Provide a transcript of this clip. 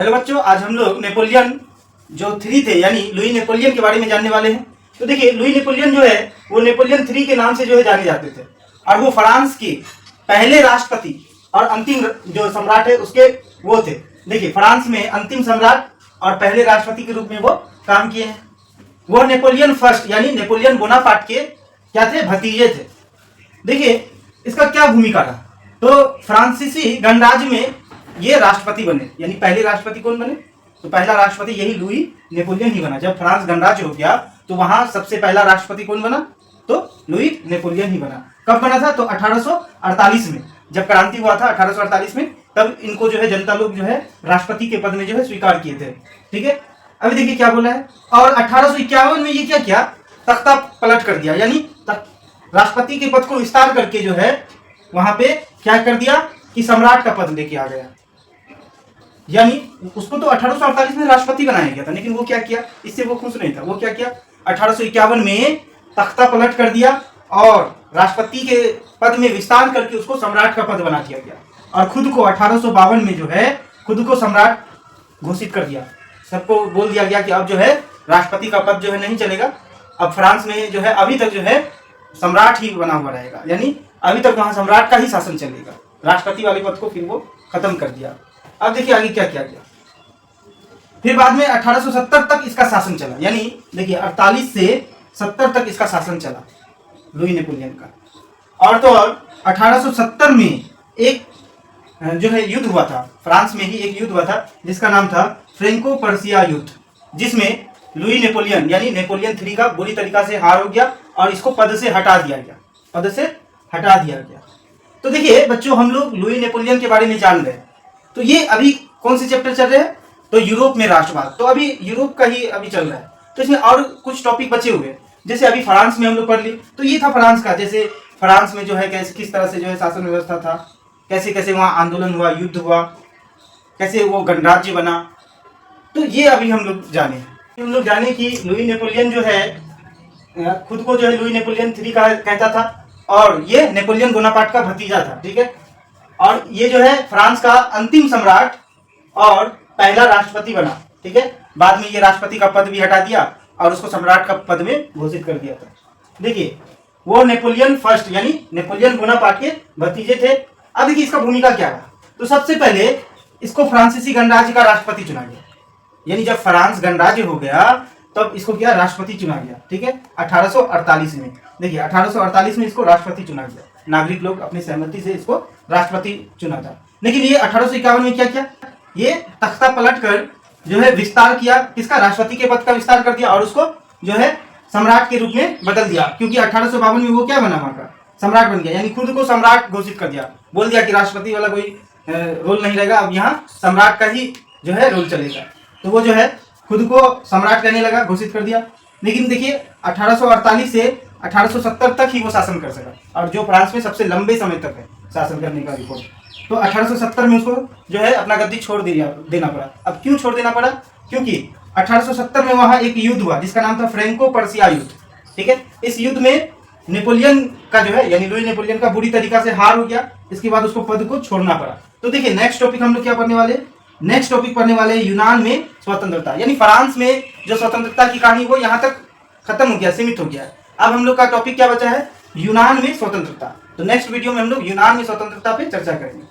Hello बच्चों, आज हम लोग नेपोलियन जो 3 थे यानी लुई नेपोलियन के बारे में जानने वाले हैं। तो देखिए, लुई नेपोलियन जो है वो नेपोलियन 3 के नाम से जो है जाने जाते थे और वो फ्रांस के पहले राष्ट्रपति और अंतिम जो सम्राट है उसके वो थे। देखिए, फ्रांस में अंतिम सम्राट और पहले राष्ट्रपति के रूप में वो काम किए हैं। वो नेपोलियन फर्स्ट यानी नेपोलियन बोनापार्ट के क्या थे, भतीजे थे। देखिए, इसका क्या भूमिका रहा। तो फ्रांसीसी गणराज्य में ये राष्ट्रपति बने, यानी पहले राष्ट्रपति कौन बने, तो पहला राष्ट्रपति यही लुई नेपोलियन ही बना। जब फ्रांस गणराज्य हो गया तो वहां सबसे पहला राष्ट्रपति कौन बना, तो लुई नेपोलियन ही बना। कब बना था, तो 1848 में जब क्रांति हुआ था 1848 में, तब इनको जो है जनता लोग जो है राष्ट्रपति के पद में जो है स्वीकार किए थे। ठीक है, अभी देखिए क्या बोला है। और 1851 में ये क्या किया, तख्ता पलट कर दिया, यानी राष्ट्रपति के पद को विस्तार करके जो है वहां पे क्या कर दिया कि सम्राट का पद लेके आ गया। यानी उसको तो 1848 में राष्ट्रपति बनाया गया था, लेकिन वो क्या किया, इससे वो खुश नहीं था। वो क्या किया, 1851 में तख्ता पलट कर दिया और राष्ट्रपति के पद में विस्तार करके उसको सम्राट का पद बना दिया गया। और खुद को 1852 में जो है खुद को सम्राट घोषित कर दिया। सबको बोल दिया गया कि अब जो है राष्ट्रपति का पद जो है नहीं चलेगा, अब फ्रांस में जो है अभी तक जो है सम्राट ही बना हुआ रहेगा, यानी अभी तक वहां सम्राट का ही शासन चलेगा। राष्ट्रपति वाले पद को फिर वो खत्म कर दिया। अब देखिए आगे क्या किया गया। फिर बाद में 1870 तक इसका शासन चला, यानी देखिए 48 से 70 तक इसका शासन चला लुई नेपोलियन का। और तो और 1870 में एक जो है युद्ध हुआ था, फ्रांस में ही एक युद्ध हुआ था जिसका नाम था फ्रेंको पर्सिया युद्ध, जिसमें लुई नेपोलियन यानी नेपोलियन 3 का बुरी तरीका से हार हो गया और इसको पद से हटा दिया गया। तो देखिए बच्चों, हम लोग लुई नेपोलियन के बारे में जान रहे हैं। तो ये अभी कौन से चैप्टर चल रहे हैं, तो यूरोप में राष्ट्रवाद, तो अभी यूरोप का ही अभी चल रहा है। तो इसमें और कुछ टॉपिक बचे हुए, जैसे अभी फ्रांस में हम लोग पढ़ ली, तो ये था फ्रांस का, जैसे फ्रांस में जो है कैसे किस तरह से जो है शासन व्यवस्था था, कैसे कैसे वहाँ आंदोलन हुआ, युद्ध हुआ, कैसे वो गणराज्य बना। तो ये अभी हम लोग जाने कि लुई नेपोलियन जो है खुद को जो है लुई नेपोलियन 3 का कहता था और ये नेपोलियन बोनापार्ट का भतीजा था। ठीक है, और ये जो है फ्रांस का अंतिम सम्राट और पहला राष्ट्रपति बना। ठीक है, बाद में ये राष्ट्रपति का पद भी हटा दिया और उसको सम्राट का पद में घोषित कर दिया था। देखिए, वो नेपोलियन फर्स्ट यानी नेपोलियन बोनापार्ट के भतीजे थे। अब देखिए इसका भूमिका क्या रहा। तो सबसे पहले इसको फ्रांसीसी गणराज्य का राष्ट्रपति चुना गया, यानी जब फ्रांस गणराज्य हो गया तब इसको क्या राष्ट्रपति चुना गया। ठीक है, 1848 में देखिए 1848 में इसको राष्ट्रपति चुना गया। नागरिक लोग अपनी सहमति से इसको राष्ट्रपति चुना था। लेकिन ये 1851 में क्या किया, ये तख्ता पलट कर जो है विस्तार किया, किसका, राष्ट्रपति के पद का विस्तार कर दिया और उसको जो है सम्राट के रूप में बदल दिया। क्योंकि 1852 में वो क्या बना, वहां का सम्राट बन गया, यानी खुद को सम्राट घोषित कर दिया, बोल दिया कि राष्ट्रपति वाला कोई रोल नहीं रहेगा, अब यहाँ सम्राट का ही जो है रोल चलेगा। तो वो जो है खुद को सम्राट कहने लगा, घोषित कर दिया। लेकिन देखिए 1848 से 1870 तक ही वो शासन कर सका, और जो फ्रांस में सबसे लंबे समय तक है शासन करने का रिकॉर्ड। तो 1870 में उसको जो है अपना गद्दी छोड़ देना पड़ा। अब क्यों छोड़ देना पड़ा, क्योंकि 1870 में वहां एक युद्ध हुआ जिसका नाम था फ्रेंको पर्सिया युद्ध। ठीक है, इस युद्ध में नेपोलियन का जो है यानी लुई नेपोलियन का बुरी तरीका से हार हो गया, इसके बाद उसको पद को छोड़ना पड़ा। तो देखिए नेक्स्ट टॉपिक हम लोग क्या पढ़ने वाले, नेक्स्ट टॉपिक पढ़ने वाले यूनान में स्वतंत्रता, यानी फ्रांस में जो स्वतंत्रता की कहानी वो यहाँ तक खत्म हो गया, सीमित हो गया। अब हम लोग का टॉपिक क्या बचा है, यूनान में स्वतंत्रता। तो नेक्स्ट वीडियो में हम लोग यूनान में स्वतंत्रता पे चर्चा करेंगे।